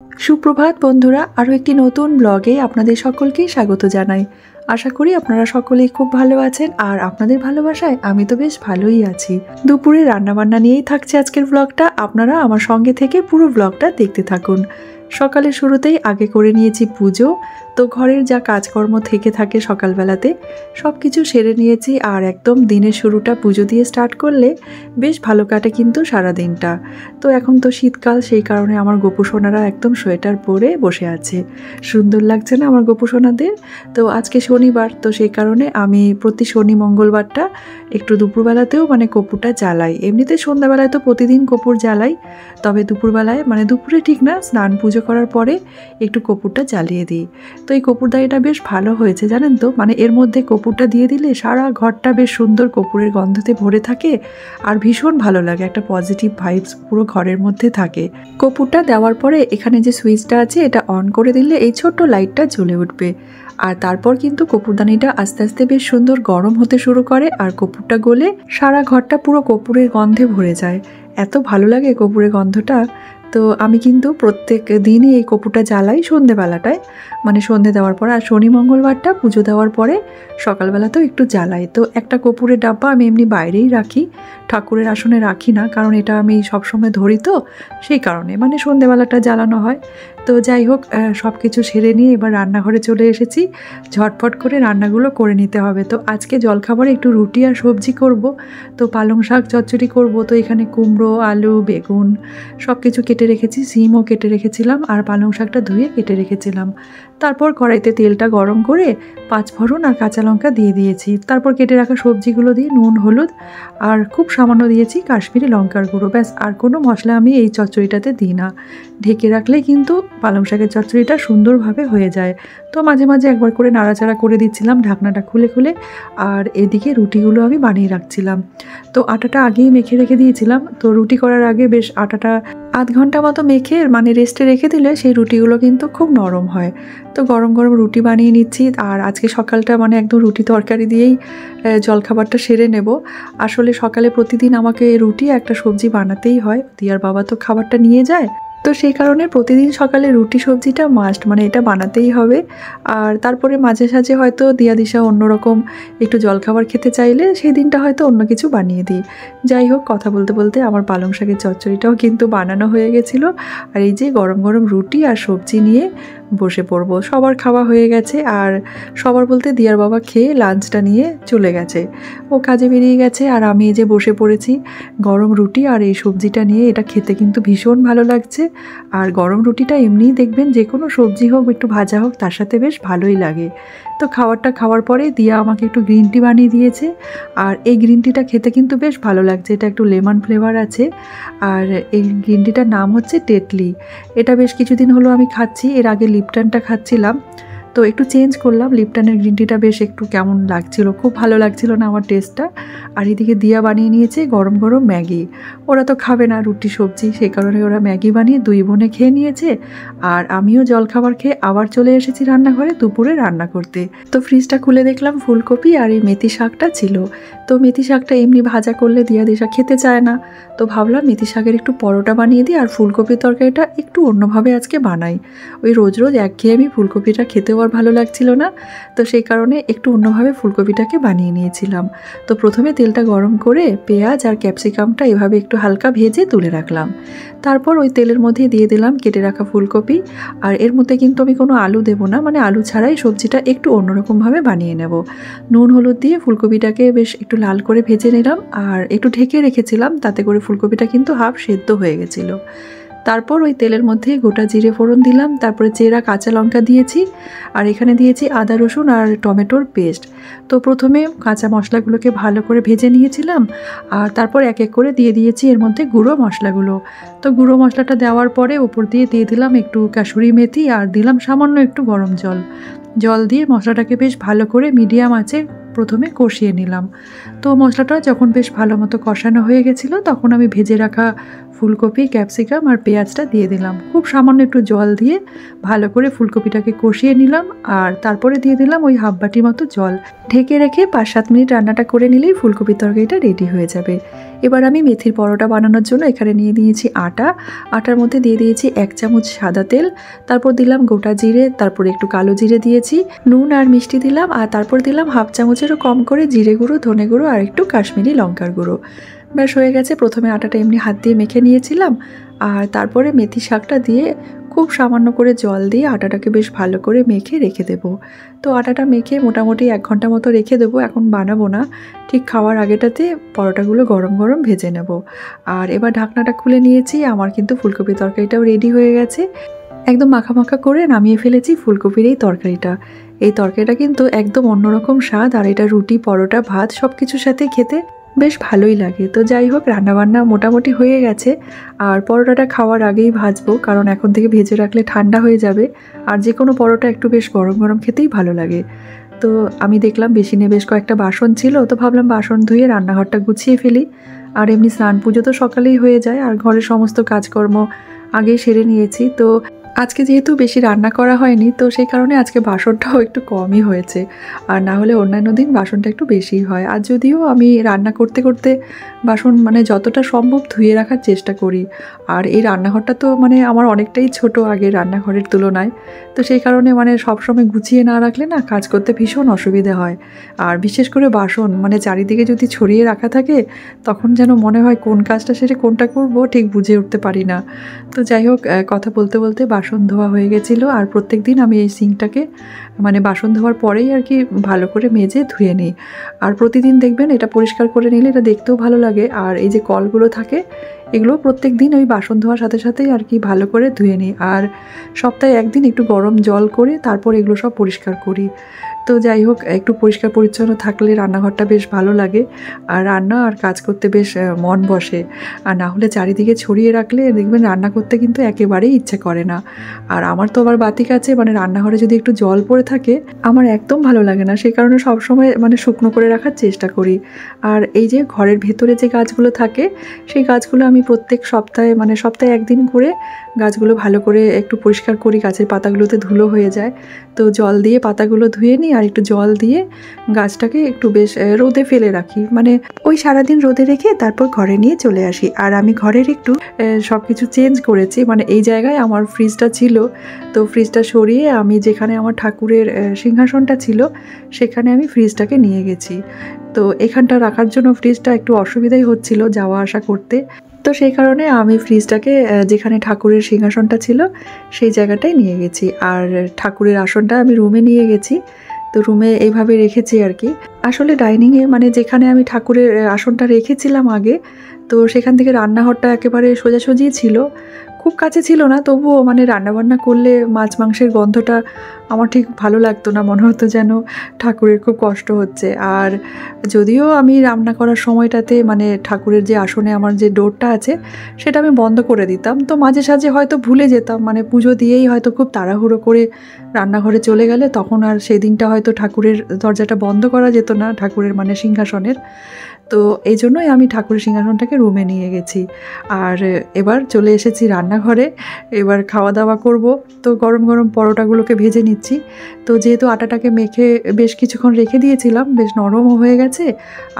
সুপ্রভাত বন্ধুরা, আরও একটি নতুন ব্লগে আপনাদের সকলকেই স্বাগত জানাই। আশা করি আপনারা সকলেই খুব ভালো আছেন, আর আপনাদের ভালোবাসায় আমি তো বেশ ভালোই আছি। দুপুরে রান্নাবান্না নিয়েই থাকছে আজকের ব্লগটা। আপনারা আমার সঙ্গে থেকে পুরো ব্লগটা দেখতে থাকুন। সকালের শুরুতেই আগে করে নিয়েছি পুজো। তো ঘরের যা কাজকর্ম থেকে থাকে সকালবেলাতে সব কিছু সেরে নিয়েছি, আর একদম দিনের শুরুটা পুজো দিয়ে স্টার্ট করলে বেশ ভালো কাটে কিন্তু সারা দিনটা। তো এখন তো শীতকাল, সেই কারণে আমার গোপুসোনারা একদম সোয়েটার পরে বসে আছে। সুন্দর লাগছে না আমার গোপুসোনাদের? তো আজকে শনিবার, তো সেই কারণে আমি প্রতি শনি মঙ্গলবারটা একটু দুপুরবেলাতেও কর্পূরটা জ্বালাই। এমনিতে সন্ধ্যাবেলায় তো প্রতিদিন কর্পূর জ্বালাই, তবে দুপুরবেলায় দুপুরে ঠিক না, স্নান পুজো করার পরে একটু কর্পূরটা জ্বালিয়ে দিই। তো এই কর্পূরদানিটা বেশ ভালো হয়েছে জানেন তো, এর মধ্যে কর্পূরটা দিয়ে দিলে সারা ঘরটা বেশ সুন্দর কর্পূরের গন্ধতে ভরে থাকে, আর ভীষণ ভালো লাগে, একটা পজিটিভ ভাইবস পুরো ঘরের মধ্যে থাকে। কর্পূরটা দেওয়ার পরে এখানে যে সুইচটা আছে এটা অন করে দিলে এই ছোট্ট লাইটটা জ্বলে উঠবে, আর তারপর কিন্তু কর্পূরদানিটা আস্তে আস্তে বেশ সুন্দর গরম হতে শুরু করে, আর কর্পূরটা গলে সারা ঘরটা পুরো কর্পূরের গন্ধে ভরে যায়। এত ভালো লাগে কর্পূরের গন্ধটা। তো আমি কিন্তু প্রত্যেক দিনই এই কর্পূরটা জ্বালাই সন্ধেবেলাটায়, সন্ধে দেওয়ার পর, আর শনি মঙ্গলবারটা পুজো দেওয়ার পরে সকালবেলাতেও একটু জ্বালাই। তো একটা কর্পূরের ডাব্বা আমি এমনি বাইরেই রাখি, ঠাকুরের আসনে রাখি না, কারণ এটা আমি সবসময় ধরি, তো সেই কারণে সন্ধেবেলাটা জ্বালানো হয়। তো যাই হোক, সব কিছু সেরে নিয়ে এবার রান্নাঘরে চলে এসেছি। ঝটপট করে রান্নাগুলো করে নিতে হবে। তো আজকে জলখাবারে একটু রুটি আর সবজি করব। তো পালং শাক চচ্চড়ি করব। তো এখানে কুমড়ো, আলু, বেগুন সব কিছু কেটে রেখেছি, সিমও কেটে রেখেছিলাম, আর পালং শাকটা ধুয়ে কেটে রেখেছিলাম। তারপর কড়াইতে তেলটা গরম করে পাঁচফোড়ন আর কাঁচা লঙ্কা দিয়ে দিয়েছি। তারপর কেটে রাখা সবজিগুলো দিয়ে নুন, হলুদ আর খুব সামান্য দিয়েছি কাশ্মীরি লঙ্কার গুঁড়ো, ব্যাস। আর কোনো মশলা আমি এই চচ্চড়িটাতে দিই না। ঢেকে রাখলেই কিন্তু পালং শাকের চচ্চড়িটা সুন্দরভাবে হয়ে যায়। তো মাঝে মাঝে একবার করে নাড়াচাড়া করে দিচ্ছিলাম ঢাকনাটা খুলে খুলে, আর এদিকে রুটিগুলো আমি বানিয়ে রাখছিলাম। তো আটাটা আগেই মেখে রেখে দিয়েছিলাম। তো রুটি করার আগে বেশ আটাটা আধ ঘন্টা মতো মেখে রেস্টে রেখে দিলে সেই রুটিগুলো কিন্তু খুব নরম হয়। তো গরম গরম রুটি বানিয়ে নিচ্ছি, আর আজকে সকালটা একদম রুটি তরকারি দিয়েই জলখাবারটা সেরে নেব। আসলে সকালে প্রতিদিন আমাকে রুটি একটা সবজি বানাতেই হয়, দিয়ার বাবা তো খাবারটা নিয়ে যায়। তো সেই কারণে প্রতিদিন সকালে রুটি সবজিটা মাস্ট, এটা বানাতেই হবে। আর তারপরে মাঝে সাঝে হয়তো দিয়া দিশা অন্যরকম একটু জলখাবার খেতে চাইলে সেই দিনটা হয়তো অন্য কিছু বানিয়ে দিই। যাই হোক, কথা বলতে বলতে আমার পালং শাকের চচ্চড়িটাও কিন্তু বানানো হয়ে গেছিলো। আর এই যে গরম গরম রুটি আর সবজি নিয়ে বসে পড়বো। সবার খাওয়া হয়ে গেছে, আর সবার বলতে দিয়ার বাবা খেয়ে লাঞ্চটা নিয়ে চলে গেছে, ও কাজে বেরিয়ে গেছে। আর আমি এই যে বসে পড়েছি গরম রুটি আর এই সবজিটা নিয়ে। এটা খেতে কিন্তু ভীষণ ভালো লাগছে। আর গরম রুটিটা এমনিই দেখবেন যে কোনো সবজি হোক, একটু ভাজা হোক, তার সাথে বেশ ভালোই লাগে। তো খাবারটা খাওয়ার পরে দিয়া আমাকে একটু গ্রিন টি বানিয়ে দিয়েছে, আর এই গ্রিন টিটা খেতে কিন্তু বেশ ভালো লাগছে। এটা একটু লেমন ফ্লেভার আছে, আর এই গ্রিন টিটার নাম হচ্ছে টেটলি। এটা বেশ কিছুদিন হলো আমি খাচ্ছি, এর আগে লিপটনটা খাচ্ছিলাম। তো একটু চেঞ্জ করলাম, লিপটনের গ্রিন টিটা বেশ একটু কেমন লাগছিল, খুব ভালো লাগছিল না আমার টেস্টটা। আর এদিকে দিয়া বানিয়ে নিয়েছে গরম গরম ম্যাগি। ওরা তো খাবে না রুটি সবজি, সেই কারণে ওরা ম্যাগি বানিয়ে দুই বোনে খেয়ে নিয়েছে। আর আমিও জলখাবার খেয়ে আবার চলে এসেছি রান্নাঘরে দুপুরে রান্না করতে। তো ফ্রিজটা খুলে দেখলাম ফুলকপি আর এই মেথি শাকটা ছিল। তো মেথি শাকটা এমনি ভাজা করলে দিয়া দিশা খেতে চায় না, তো ভাবলাম মেথি শাকের একটু পরোটা বানিয়ে দিই, আর ফুলকপির তরকারিটা একটু অন্যভাবে আজকে বানাই। ওই রোজ রোজ একঘেয়েমি ফুলকপিটা খেতেও আর ভালো লাগছিল না, তো সেই কারণে একটু অন্যভাবে ফুলকপিটাকে বানিয়ে নিয়েছিলাম। তো প্রথমে তেলটা গরম করে পেঁয়াজ আর ক্যাপসিকামটা এভাবে একটু হালকা ভেজে তুলে রাখলাম। তারপর ওই তেলের মধ্যে দিয়ে দিলাম কেটে রাখা ফুলকপি, আর এর মধ্যে কিন্তু আমি কোনো আলু দেবো না, আলু ছাড়াই সবজিটা একটু অন্যরকমভাবে বানিয়ে নেব। নুন হলুদ দিয়ে ফুলকপিটাকে বেশ একটু লাল করে ভেজে নিলাম, আর একটু ঢেকে রেখেছিলাম, তাতে করে ফুলকপিটা কিন্তু হাফ সেদ্ধ হয়ে গেছিলো। তারপর ওই তেলের মধ্যে গোটা জিরে ফোড়ন দিলাম, তারপরে চেরা কাঁচা লঙ্কা দিয়েছি, আর এখানে দিয়েছি আদা রসুন আর টমেটোর পেস্ট। তো প্রথমে কাঁচা মশলাগুলোকে ভালো করে ভেজে নিয়েছিলাম, আর তারপর এক এক করে দিয়ে দিয়েছি এর মধ্যে গুঁড়ো মশলাগুলো। তো গুঁড়ো মশলাটা দেওয়ার পরে ওপর দিয়ে দিলাম একটু কাসুরি মেথি, আর দিলাম সামান্য একটু গরম জল দিয়ে মশলাটাকে বেশ ভালো করে মিডিয়াম আঁচে প্রথমে কষিয়ে নিলাম। তো মশলাটা যখন বেশ ভালো মতো কষানো হয়ে গেছিলো, তখন আমি ভেজে রাখা ফুলকপি, ক্যাপসিকাম আর পেঁয়াজটা দিয়ে দিলাম। খুব সামান্য একটু জল দিয়ে ভালো করে ফুলকপিটাকে কষিয়ে নিলাম, আর তারপরে দিয়ে দিলাম ওই হাফ বাটি মতো জল। ঢেকে রেখে 5-7 মিনিট রান্নাটা করে নিলেই ফুলকপির তরকারিটা রেডি হয়ে যাবে। এবার আমি মেথির পরোটা বানানোর জন্য এখানে নিয়ে নিয়েছি আটার মধ্যে দিয়ে দিয়েছি 1 চামচ সাদা তেল, তারপর দিলাম গোটা জিরে, তারপর একটু কালো জিরে দিয়েছি, নুন আর মিষ্টি দিলাম, আর তারপর দিলাম হাফ চামচেরও কম করে জিরে গুঁড়ো, ধনে গুঁড়ো আর একটু কাশ্মীরি লঙ্কার গুঁড়ো। ব্যাস হয়ে গেছে। প্রথমে আটাটা এমনি হাত দিয়ে মেখে নিয়েছিলাম, আর তারপরে মেথি শাকটা দিয়ে খুব সামান্য করে জল দিয়ে আটাটাকে বেশ ভালো করে মেখে রেখে দেব। তো আটাটা মেখে মোটামুটি 1 ঘন্টা মতো রেখে দেবো। এখন বানাবো না, ঠিক খাওয়ার আগেটাতে পরোটাগুলো গরম গরম ভেজে নেব। আর এবার ঢাকনাটা খুলে নিয়েছি। আমার কিন্তু ফুলকপি তরকারিটাও রেডি হয়ে গেছে। একদম মাখা মাখা করে নামিয়ে ফেলেছি ফুলকপির এই তরকারিটা। এই তরকারিটা কিন্তু একদম অন্যরকম স্বাদ, আর এটা রুটি, পরোটা, ভাত সব কিছুর সাথে খেতে বেশ ভালোই লাগে। তো যাই হোক, রান্নাবান্না মোটামুটি হয়ে গেছে। আর পরোটাটা খাওয়ার আগেই ভাজবো, কারণ এখন থেকে ভেজে রাখলে ঠান্ডা হয়ে যাবে। আর যে কোনো পরোটা একটু বেশ গরম গরম খেতেই ভালো লাগে। তো আমি দেখলাম বেসিনে বেশ কয়েকটা বাসন ছিল, তো ভাবলাম বাসন ধুয়ে রান্নাঘরটা গুছিয়ে ফেলি। আর এমনি স্নান পুজো তো সকালেই হয়ে যায়, আর ঘরের সমস্ত কাজকর্ম আগেই সেরে নিয়েছি। তো আজকে যেহেতু বেশি রান্না করা হয়নি, তো সেই কারণে আজকে বাসনটাও একটু কমই হয়েছে। আর না হলে অন্যান্য দিন বাসনটা একটু বেশিই হয়। আর যদিও আমি রান্না করতে করতে বাসন মানে যতটা সম্ভব ধুয়ে রাখার চেষ্টা করি। আর এই রান্নাঘরটা তো মানে আমার অনেকটাই ছোট আগের রান্নাঘরের তুলনায়। তো সেই কারণে মানে সবসময় গুছিয়ে না রাখলে না কাজ করতে ভীষণ অসুবিধে হয়। আর বিশেষ করে বাসন মানে চারিদিকে যদি ছড়িয়ে রাখা থাকে, তখন যেন মনে হয় কোন কাজটা সেরে কোনটা করব ঠিক বুঝে উঠতে পারি না। তো যাই হোক, কথা বলতে বলতে বাসন ধোয়া হয়ে গেছিলো। আর প্রত্যেক দিন আমি এই সিঙ্কটাকে মানে বাসন ধোয়ার পরেই আর কি ভালো করে মেজে ধুয়ে নিই। আর প্রতিদিন দেখবেন এটা পরিষ্কার করে নিলে এটা দেখতেও ভালো লাগে। আর এই যে কলগুলো থাকে, এগুলো প্রত্যেক দিন ওই বাসন ধোয়ার সাথে সাথেই আর কি ভালো করে ধুয়ে নিই। আর সপ্তাহে 1 দিন একটু গরম জল করে তারপর এগুলো সব পরিষ্কার করি। তো যাই হোক, একটু পরিষ্কার পরিচ্ছন্ন থাকলে রান্নাঘরটা বেশ ভালো লাগে, আর রান্না আর কাজ করতে বেশ মন বসে। আর না হলে চারিদিকে ছড়িয়ে রাখলে দেখবেন রান্না করতে কিন্তু একেবারেই ইচ্ছে করে না। আর আমার তো আবার বাতিক আছে, মানে রান্নাঘরে যদি একটু জল পড়ে থাকে আমার একদম ভালো লাগে না। সেই কারণে সবসময় মানে শুকনো করে রাখার চেষ্টা করি। আর এই যে ঘরের ভেতরে যে গাছগুলো থাকে, সেই গাছগুলো আমি প্রত্যেক সপ্তাহে মানে সপ্তাহে 1 দিন করে গাছগুলো ভালো করে একটু পরিষ্কার করি। গাছের পাতাগুলোতে ধুলো হয়ে যায়, তো জল দিয়ে পাতাগুলো ধুয়ে নিই, আর একটু জল দিয়ে গাছটাকে একটু বেশ রোদে ফেলে রাখি। মানে ওই সারাদিন রোদে রেখে তারপর ঘরে নিয়ে চলে আসি। আর আমি ঘরের একটু সব কিছু চেঞ্জ করেছি। মানে এই জায়গায় আমার ফ্রিজটা ছিল, তো ফ্রিজটা সরিয়ে আমি যেখানে আমার ঠাকুরের সিংহাসনটা ছিল সেখানে আমি ফ্রিজটাকে নিয়ে গেছি। তো এখানটা রাখার জন্য ফ্রিজটা একটু অসুবিধাই হচ্ছিল যাওয়া আসা করতে। তো সেই কারণে আমি ফ্রিজটাকে যেখানে ঠাকুরের সিংহাসনটা ছিল সেই জায়গাটায় নিয়ে গেছি। আর ঠাকুরের আসনটা আমি রুমে নিয়ে গেছি। তো রুমে এইভাবে রেখেছি আর কি। আসলে ডাইনিংয়ে মানে যেখানে আমি ঠাকুরের আসনটা রেখেছিলাম আগে, তো সেখান থেকে রান্নাঘরটা একেবারে সোজাসুজিই ছিল, খুব কাছে ছিল না। তবুও মানে রান্নাবান্না করলে মাছ মাংসের গন্ধটা আমার ঠিক ভালো লাগতো না, মনে হতো যেন ঠাকুরের খুব কষ্ট হচ্ছে। আর যদিও আমি রান্না করার সময়টাতে মানে ঠাকুরের যে আসনে আমার যে ডোরটা আছে সেটা আমি বন্ধ করে দিতাম। তো মাঝে সাঝে হয়তো ভুলে যেতাম, মানে পুজো দিয়েই হয়তো খুব তাড়াহুড়ো করে রান্নাঘরে চলে গেলে তখন আর সেই দিনটা হয়তো ঠাকুরের দরজাটা বন্ধ করা যেত না, ঠাকুরের মানে সিংহাসনের। তো এই জন্যই আমি ঠাকুরের সিংহাসনটাকে রুমে নিয়ে গেছি। আর এবার চলে এসেছি রান্নাঘরে, এবার খাওয়া দাওয়া করব। তো গরম গরম পরোটাগুলোকে ভেজে নিচ্ছি। তো যেহেতু আটাটাকে মেখে বেশ কিছুক্ষণ রেখে দিয়েছিলাম, বেশ নরমও হয়ে গেছে,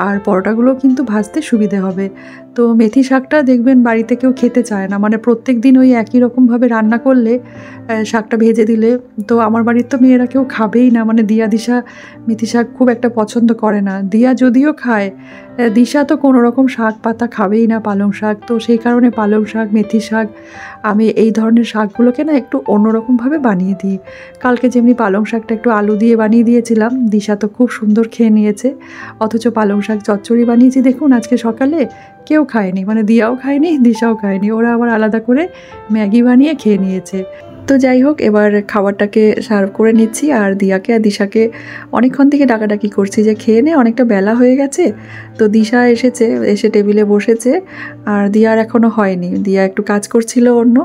আর পরোটাগুলো কিন্তু ভাজতে সুবিধে হবে। তো মেথি শাকটা দেখবেন বাড়িতে কেউ খেতে চায় না, মানে প্রত্যেক দিন ওই একই রকমভাবে রান্না করলে শাকটা ভেজে দিলে তো আমার বাড়ির তো মেয়েরা কেউ খাবেই না। মানে দিয়া দিশা মেথি শাক খুব একটা পছন্দ করে না। দিয়া যদিও খায়, দিশা তো কোনো রকম শাক পাতা খাবেই না, পালং শাক। তো সেই কারণে পালং শাক, মেথি শাক, আমি এই ধরনের শাকগুলোকে না একটু অন্যরকমভাবে বানিয়ে দিই। কালকে যেমনি পালং শাকটা একটু আলু দিয়ে বানিয়ে দিয়েছিলাম, দিশা তো খুব সুন্দর খেয়ে নিয়েছে। অথচ পালং শাক চচ্চড়ি বানিয়েছি দেখুন আজকে সকালে, কেউ খায়নি, মানে দিয়াও খায়নি, দিশাও খায়নি। ওরা আবার আলাদা করে ম্যাগি বানিয়ে খেয়ে নিয়েছে। তো যাই হোক, এবার খাবারটাকে সার্ভ করে নিচ্ছি। আর দিয়াকে আর দিশাকে অনেকক্ষণ থেকে ডাকাডাকি করছি যে খেয়ে নে, অনেকটা বেলা হয়ে গেছে। তো দিশা এসেছে, এসে টেবিলে বসেছে, আর দিয়ার এখনও হয়নি। দিয়া একটু কাজ করছিল অন্য,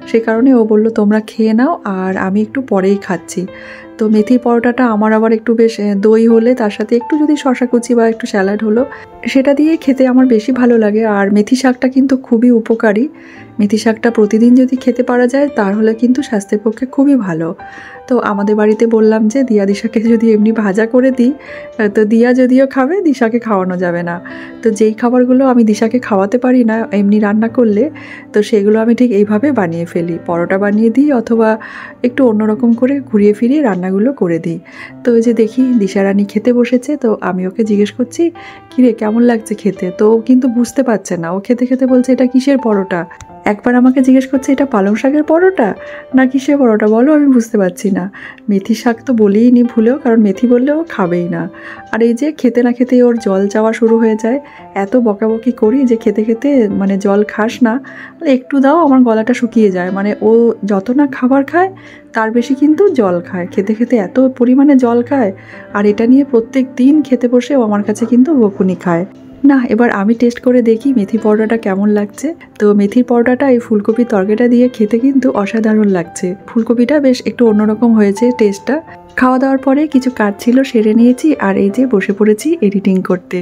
সে কারণে ও বলল তোমরা খেয়ে নাও আর আমি একটু পরেই খাচ্ছি। তো মেথির পরোটাটা আমার আবার একটু বেশ দই হলে তার সাথে একটু যদি শশা কুচি বা একটু স্যালাড হলো সেটা দিয়ে খেতে আমার বেশি ভালো লাগে। আর মেথি শাকটা কিন্তু খুবই উপকারী। মেথি শাকটা প্রতিদিন যদি খেতে পারা যায় তাহলে কিন্তু স্বাস্থ্যের পক্ষে খুবই ভালো। তো আমাদের বাড়িতে বললাম যে দিয়া দিশাকে যদি এমনি ভাজা করে দিই, তো দিয়া যদিও খাবে, দিশাকে খাওয়ানো যাবে না। তো যেই খাবারগুলো আমি দিশাকে খাওয়াতে পারি না এমনি রান্না করলে, তো সেগুলো আমি ঠিক এইভাবে বানিয়ে ফেলি। পরোটা বানিয়ে দিই অথবা একটু অন্যরকম করে ঘুরিয়ে ফিরিয়ে রান্নাগুলো করে দিই। তো ওই যে দেখি দিশারানী খেতে বসেছে, তো আমি ওকে জিজ্ঞেস করছি, কিরে কেমন লাগছে খেতে? তো ও কিন্তু বুঝতে পারছে না, ও খেতে খেতে বলছে এটা কিসের পরোটা। একবার আমাকে জিজ্ঞেস করছে এটা পালং শাকের পরোটা না কিসের পরোটা বলো, আমি বুঝতে পারছি না। মেথি শাক তো বলেই নি ভুলেও, কারণ মেথি বললেও খাবেই না। আর এই যে খেতে না খেতেই ওর জল চাওয়া শুরু হয়ে যায়। এত বকাবকি করি যে খেতে খেতে মানে জল খাস না, একটু দাও, আমার গলাটা শুকিয়ে যায়। মানে ও যত না খাবার খায় তার বেশি কিন্তু জল খায়, খেতে খেতে এত পরিমাণে জল খায়। আর এটা নিয়ে প্রত্যেক দিন খেতে বসে ও আমার কাছে কিন্তু বকুনি খায়। না, এবার আমি টেস্ট করে দেখি মেথি পরোটাটা কেমন লাগছে। তো মেথির পরোটাটা এই ফুলকপির তরকারিটা দিয়ে খেতে কিন্তু অসাধারণ লাগছে। ফুলকপিটা বেশ একটু অন্যরকম হয়েছে টেস্টটা। খাওয়া দাওয়ার পরে কিছু কাজ ছিল সেরে নিয়েছি, আর এই যে বসে পড়েছি এডিটিং করতে।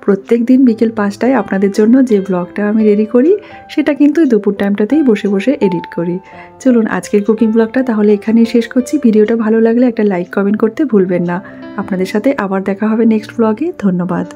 প্রত্যেক দিন বিকেল 5টায় আপনাদের জন্য যে ব্লগটা আমি রেডি করি সেটা কিন্তু দুপুর টাইমটাতেই বসে বসে এডিট করি। চলুন আজকের কুকিং ব্লগটা তাহলে এখানেই শেষ করছি। ভিডিওটা ভালো লাগলে একটা লাইক কমেন্ট করতে ভুলবেন না। আপনাদের সাথে আবার দেখা হবে নেক্সট ব্লগে। ধন্যবাদ।